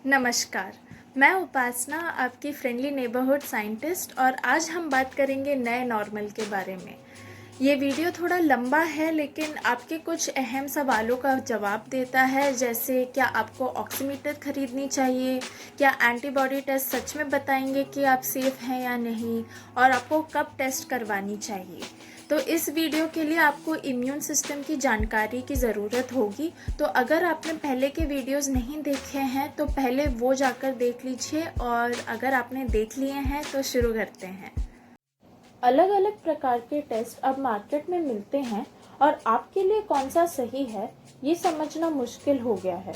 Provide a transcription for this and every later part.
नमस्कार, मैं उपासना आपकी फ्रेंडली नेबरहुड साइंटिस्ट और आज हम बात करेंगे नए नॉर्मल के बारे में। ये वीडियो थोड़ा लंबा है लेकिन आपके कुछ अहम सवालों का जवाब देता है, जैसे क्या आपको ऑक्सीमीटर खरीदनी चाहिए, क्या एंटीबॉडी टेस्ट सच में बताएंगे कि आप सेफ हैं या नहीं, और आपको कब टेस्ट करवानी चाहिए। तो इस वीडियो के लिए आपको इम्यून सिस्टम की जानकारी की ज़रूरत होगी, तो अगर आपने पहले के वीडियोस नहीं देखे हैं तो पहले वो जाकर देख लीजिए, और अगर आपने देख लिए हैं तो शुरू करते हैं। अलग अलग प्रकार के टेस्ट अब मार्केट में मिलते हैं और आपके लिए कौन सा सही है ये समझना मुश्किल हो गया है,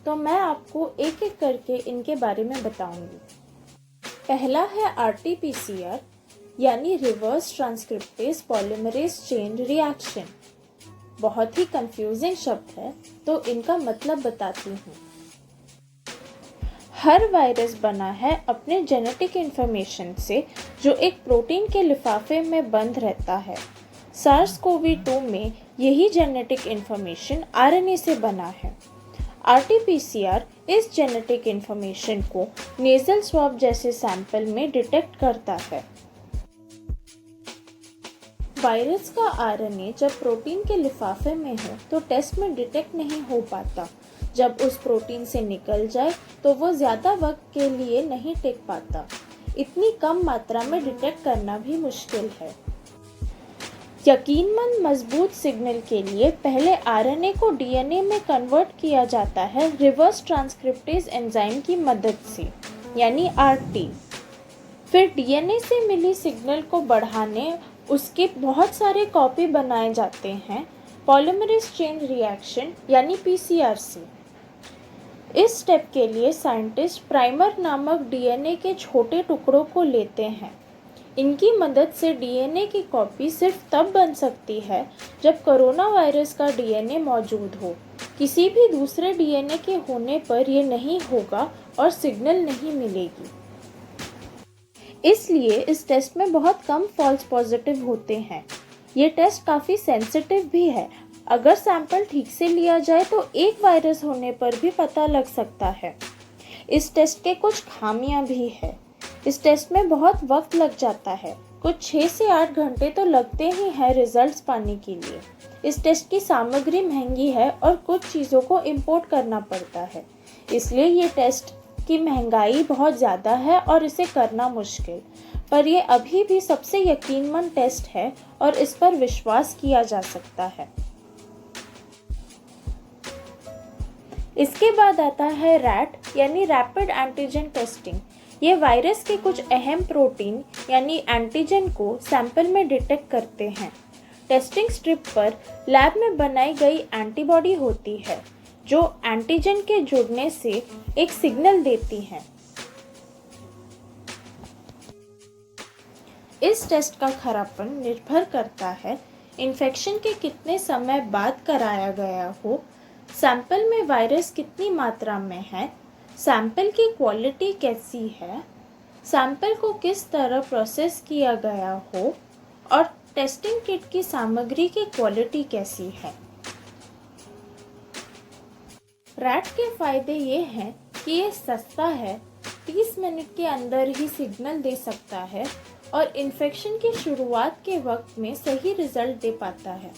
तो मैं आपको एक एक करके इनके बारे में बताऊंगी। पहला है RT-PCR यानी reverse transcriptase polymerase chain reaction. बहुत ही कंफ्यूजिंग शब्द है तो इनका मतलब बताती हूँ। हर वायरस बना है अपने जेनेटिक इंफॉर्मेशन से जो एक प्रोटीन के लिफाफे में बंद रहता है। SARS-CoV-2 में यही जेनेटिक इंफॉर्मेशन RNA से बना है। RT-PCR इस जेनेटिक इंफॉर्मेशन को नेजल स्वैब जैसे सैंपल में डिटेक्ट करता है। वायरस का RNA जब प्रोटीन के लिफाफे में हो तो टेस्ट में डिटेक्ट नहीं हो पाता। जब उस प्रोटीन से निकल जाए तो वो ज़्यादा वक्त के लिए नहीं टिक पाता। इतनी कम मात्रा में डिटेक्ट करना भी मुश्किल है। यकीनमंद मजबूत सिग्नल के लिए पहले RNA को DNA में कन्वर्ट किया जाता है रिवर्स ट्रांसक्रिप्टेज एंजाइम की मदद से, यानी RT। फिर DNA से मिली सिग्नल को बढ़ाने उसके बहुत सारे कॉपी बनाए जाते हैं पॉलीमरेज चेन रिएक्शन यानी PCR से। इस स्टेप के लिए साइंटिस्ट प्राइमर नामक DNA के छोटे टुकड़ों को लेते हैं। इनकी मदद से DNA की कॉपी सिर्फ तब बन सकती है जब कोरोना वायरस का DNA मौजूद हो। किसी भी दूसरे DNA के होने पर यह नहीं होगा और सिग्नल नहीं मिलेगी। इसलिए इस टेस्ट में बहुत कम फॉल्स पॉजिटिव होते हैं। ये टेस्ट काफ़ी सेंसिटिव भी है। अगर सैंपल ठीक से लिया जाए तो एक वायरस होने पर भी पता लग सकता है। इस टेस्ट के कुछ खामियां भी है। इस टेस्ट में बहुत वक्त लग जाता है, कुछ 6 से 8 घंटे तो लगते ही हैं रिजल्ट्स पाने के लिए। इस टेस्ट की सामग्री महंगी है और कुछ चीज़ों को इंपोर्ट करना पड़ता है, इसलिए ये टेस्ट की महंगाई बहुत ज़्यादा है और इसे करना मुश्किल, पर यह अभी भी सबसे यकीनमंद टेस्ट है और इस पर विश्वास किया जा सकता है। इसके बाद आता है रैट यानी रैपिड एंटीजन टेस्टिंग। ये वायरस के कुछ अहम प्रोटीन यानी एंटीजन को सैंपल में डिटेक्ट करते हैं। टेस्टिंग स्ट्रिप पर लैब में बनाई गई एंटीबॉडी होती है जो एंटीजन के जुड़ने से एक सिग्नल देती है। इस टेस्ट का खरापन निर्भर करता है इन्फेक्शन के कितने समय बाद कराया गया हो, सैंपल में वायरस कितनी मात्रा में है, सैंपल की क्वालिटी कैसी है, सैंपल को किस तरह प्रोसेस किया गया हो और टेस्टिंग किट की सामग्री की क्वालिटी कैसी है। रैट के फ़ायदे ये हैं कि ये सस्ता है, 30 मिनट के अंदर ही सिग्नल दे सकता है और इन्फेक्शन की शुरुआत के वक्त में सही रिजल्ट दे पाता है।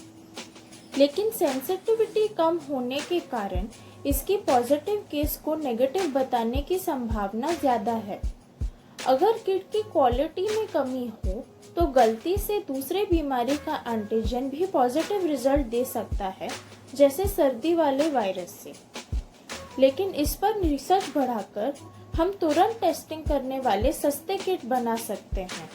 लेकिन सेंसिटिविटी कम होने के कारण इसकी पॉजिटिव केस को नेगेटिव बताने की संभावना ज़्यादा है। अगर किट की क्वालिटी में कमी हो तो गलती से दूसरे बीमारी का एंटीजन भी पॉजिटिव रिजल्ट दे सकता है, जैसे सर्दी वाले वायरस से। लेकिन इस पर रिसर्च बढ़ाकर हम तुरंत टेस्टिंग करने वाले सस्ते किट बना सकते हैं।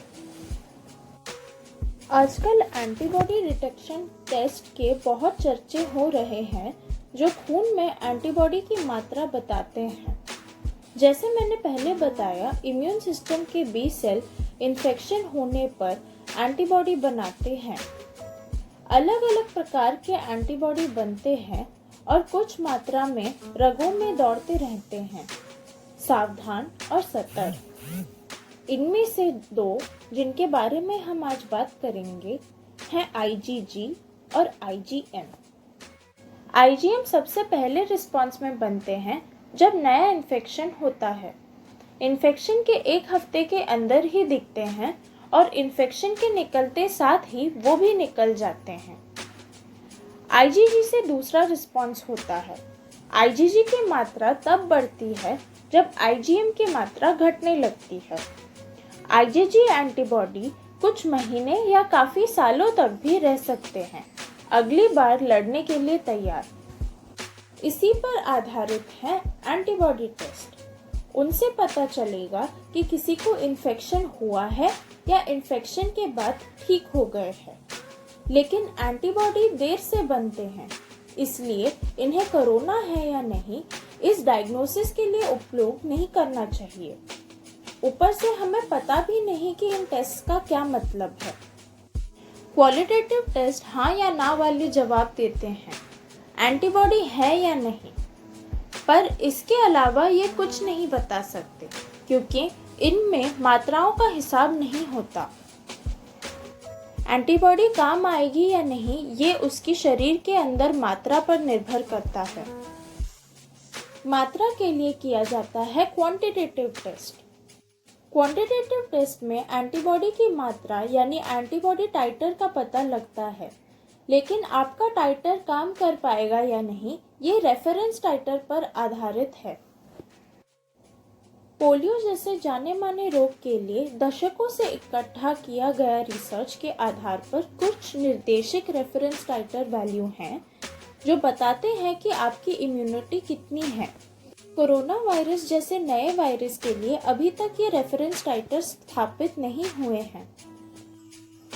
आजकल एंटीबॉडी डिटेक्शन टेस्ट के बहुत चर्चे हो रहे हैं जो खून में एंटीबॉडी की मात्रा बताते हैं। जैसे मैंने पहले बताया, इम्यून सिस्टम के बी सेल इन्फेक्शन होने पर एंटीबॉडी बनाते हैं। अलग अलग प्रकार के एंटीबॉडी बनते हैं और कुछ मात्रा में रगों में दौड़ते रहते हैं। सावधान और सतर्क। इनमें से 2 जिनके बारे में हम आज बात करेंगे हैं IgG और IgM। IgM सबसे पहले रिस्पॉन्स में बनते हैं जब नया इन्फेक्शन होता है। इन्फेक्शन के 1 हफ्ते के अंदर ही दिखते हैं और इन्फेक्शन के निकलते साथ ही वो भी निकल जाते हैं। आईजीजी से दूसरा रिस्पॉन्स होता है। आईजीजी की मात्रा तब बढ़ती है जब आईजीएम की मात्रा घटने लगती है। आईजीजी एंटीबॉडी कुछ महीने या काफ़ी सालों तक भी रह सकते हैं, अगली बार लड़ने के लिए तैयार। इसी पर आधारित है एंटीबॉडी टेस्ट। उनसे पता चलेगा कि किसी को इन्फेक्शन हुआ है या इन्फेक्शन के बाद ठीक हो गए हैं। लेकिन एंटीबॉडी देर से बनते हैं, इसलिए इन्हें कोरोना है या नहीं इस डायग्नोसिस के लिए उपयोग नहीं करना चाहिए। ऊपर से हमें पता भी नहीं कि इन टेस्ट का क्या मतलब है। क्वालिटेटिव टेस्ट हाँ या ना वाले जवाब देते हैं, एंटीबॉडी है या नहीं, पर इसके अलावा ये कुछ नहीं बता सकते क्योंकि इनमें मात्राओं का हिसाब नहीं होता। एंटीबॉडी काम आएगी या नहीं ये उसकी शरीर के अंदर मात्रा पर निर्भर करता है। मात्रा के लिए किया जाता है क्वांटिटेटिव टेस्ट। क्वांटिटेटिव टेस्ट में एंटीबॉडी की मात्रा यानी एंटीबॉडी टाइटर का पता लगता है, लेकिन आपका टाइटर काम कर पाएगा या नहीं ये रेफरेंस टाइटर पर आधारित है। पोलियो जैसे जाने माने रोग के लिए दशकों से इकट्ठा किया गया रिसर्च के आधार पर कुछ निर्देशित रेफरेंस टाइटर वैल्यू हैं जो बताते हैं कि आपकी इम्यूनिटी कितनी है। कोरोना वायरस जैसे नए वायरस के लिए अभी तक ये रेफरेंस टाइटर स्थापित नहीं हुए हैं।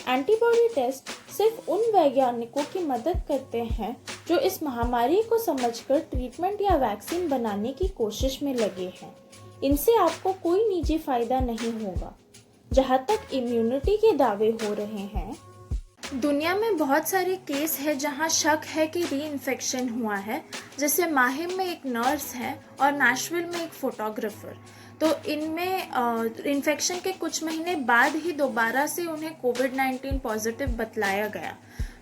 एंटीबॉडी टेस्ट सिर्फ उन वैज्ञानिकों की मदद करते हैं जो इस महामारी को समझकर ट्रीटमेंट या वैक्सीन बनाने की कोशिश में लगे हैं। इनसे आपको कोई निजी फायदा नहीं होगा। जहाँ तक इम्यूनिटी के दावे हो रहे हैं, दुनिया में बहुत सारे केस है जहाँ शक है कि री इन्फेक्शन हुआ है, जैसे माहिम में एक नर्स है और नेशविल में एक फोटोग्राफर। तो इनमें इन्फेक्शन के कुछ महीने बाद ही दोबारा से उन्हें कोविड-19 पॉजिटिव बतलाया गया।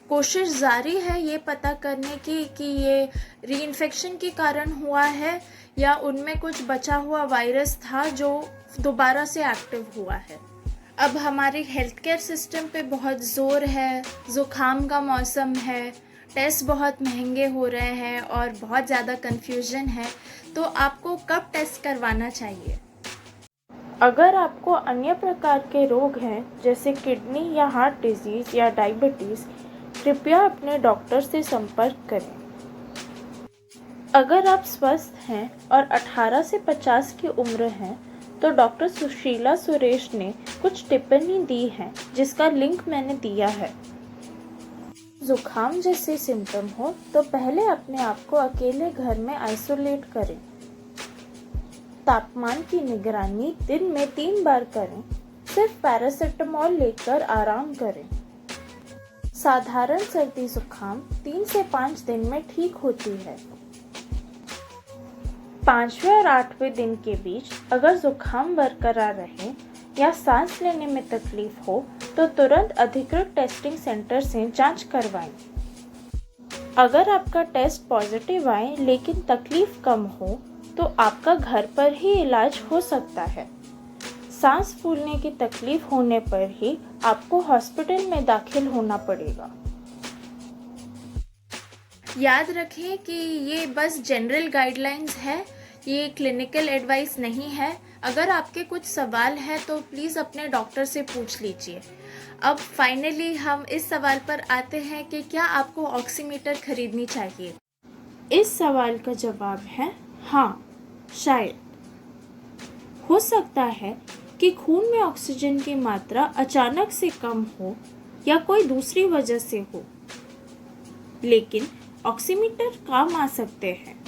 कोशिश जारी है ये पता करने की कि ये री इन्फेक्शन के कारण हुआ है या उनमें कुछ बचा हुआ वायरस था जो दोबारा से एक्टिव हुआ है। अब हमारे हेल्थ केयर सिस्टम पे बहुत ज़ोर है, ज़ुकाम का मौसम है, टेस्ट बहुत महंगे हो रहे हैं और बहुत ज़्यादा कन्फ्यूजन है, तो आपको कब टेस्ट करवाना चाहिए? अगर आपको अन्य प्रकार के रोग हैं जैसे किडनी या हार्ट डिजीज़ या डायबिटीज़, कृपया अपने डॉक्टर से संपर्क करें। अगर आप स्वस्थ हैं और 18 से 50 की उम्र हैं तो डॉक्टर सुशीला सुरेश ने कुछ टिप्पणी दी है जिसका लिंक मैंने दिया है। जुकाम जैसे सिम्टम हो तो पहले अपने आप को अकेले घर में आइसोलेट करें। तापमान की निगरानी दिन में 3 बार करें। सिर्फ पैरासिटामोल लेकर आराम करें। साधारण सर्दी जुकाम 3 से 5 दिन में ठीक होती है। 5वें और 8वें दिन के बीच अगर जुकाम बरकरार रहे या सांस लेने में तकलीफ हो तो तुरंत अधिकृत टेस्टिंग सेंटर से जांच करवाएं। अगर आपका टेस्ट पॉजिटिव आए लेकिन तकलीफ कम हो तो आपका घर पर ही इलाज हो सकता है। सांस फूलने की तकलीफ होने पर ही आपको हॉस्पिटल में दाखिल होना पड़ेगा। याद रखें कि ये बस जनरल गाइडलाइंस है, ये क्लिनिकल एडवाइस नहीं है। अगर आपके कुछ सवाल है तो प्लीज़ अपने डॉक्टर से पूछ लीजिए। अब फाइनली हम इस सवाल पर आते हैं कि क्या आपको ऑक्सीमीटर खरीदनी चाहिए। इस सवाल का जवाब है हाँ, शायद। हो सकता है कि खून में ऑक्सीजन की मात्रा अचानक से कम हो या कोई दूसरी वजह से हो, लेकिन ऑक्सीमीटर काम आ सकते हैं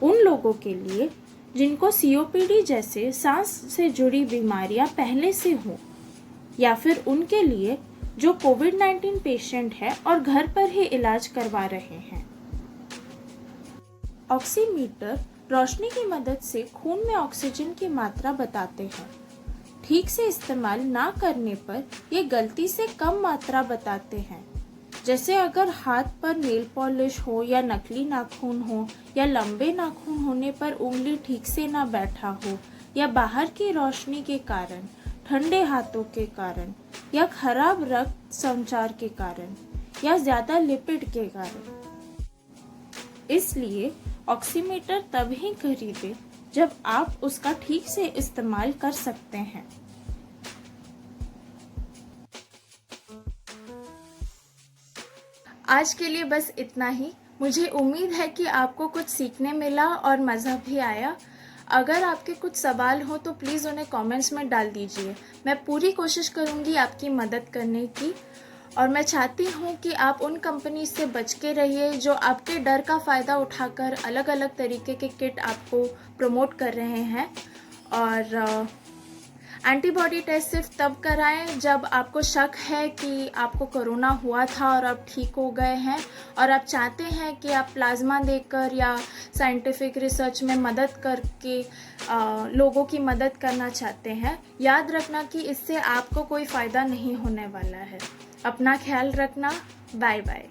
उन लोगों के लिए जिनको सीओपीडी जैसे सांस से जुड़ी बीमारियां पहले से हों, या फिर उनके लिए जो कोविड-19 पेशेंट है और घर पर ही इलाज करवा रहे हैं। ऑक्सीमीटर रोशनी की मदद से खून में ऑक्सीजन की मात्रा बताते हैं। ठीक से इस्तेमाल ना करने पर ये गलती से कम मात्रा बताते हैं। जैसे अगर हाथ पर नेल पॉलिश हो या नकली नाखून हो या लंबे नाखून होने पर उंगली ठीक से ना बैठा हो या बाहर की रोशनी के कारण, ठंडे हाथों के कारण या खराब रक्त संचार के कारण या ज़्यादा लिपिड के कारण। इसलिए ऑक्सीमीटर तभी खरीदें जब आप उसका ठीक से इस्तेमाल कर सकते हैं। आज के लिए बस इतना ही। मुझे उम्मीद है कि आपको कुछ सीखने मिला और मज़ा भी आया। अगर आपके कुछ सवाल हो तो प्लीज़ उन्हें कमेंट्स में डाल दीजिए। मैं पूरी कोशिश करूँगी आपकी मदद करने की, और मैं चाहती हूँ कि आप उन कंपनी से बच के रहिए जो आपके डर का फ़ायदा उठाकर अलग अलग तरीके के किट आपको प्रमोट कर रहे हैं। और एंटीबॉडी टेस्ट सिर्फ तब कराएं जब आपको शक है कि आपको कोरोना हुआ था और आप ठीक हो गए हैं और आप चाहते हैं कि आप प्लाज्मा देकर या साइंटिफिक रिसर्च में मदद करके लोगों की मदद करना चाहते हैं। याद रखना कि इससे आपको कोई फ़ायदा नहीं होने वाला है। अपना ख्याल रखना। Bye bye.